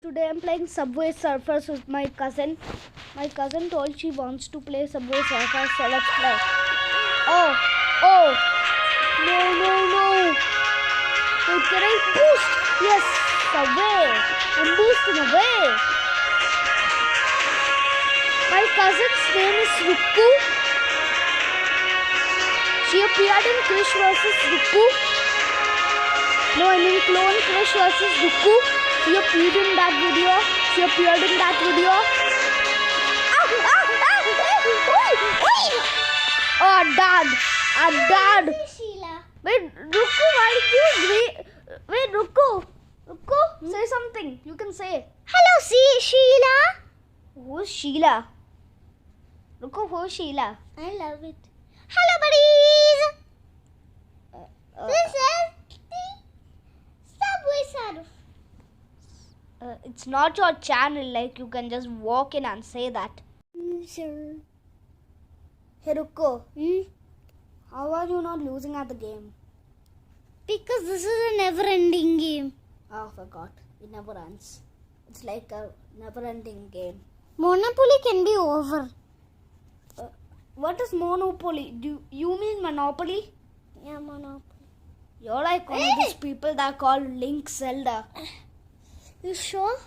Today I'm playing Subway Surfers with my cousin. My cousin told she wants to play Subway Surfers, so let's play. Oh! No. Wait, can I boost? Yes, Subway. I'm boosting away. My cousin's name is Rukku. She appeared in Krish vs. Rukku. No, I mean Clone Krish vs. Rukku. She appeared in that video. Oh, Dad. Dad. Sheila. Wait, Rukku, why did you agree? Wait, Rukku, say something. You can say. Hello, Sheila. Who's Sheila? Rukku, who's Sheila? I love it. Hello, buddies. This is the Subway Surf. It's not your channel, like you can just walk in and say that. Sure. Hey Rukku, how are you not losing at the game? Because this is a never-ending game. Oh, I forgot. It never ends. It's like a never-ending game. Monopoly can be over. What is Monopoly? Do you mean Monopoly? Yeah, Monopoly. You're like one of those people that call Link Zelda. You sure?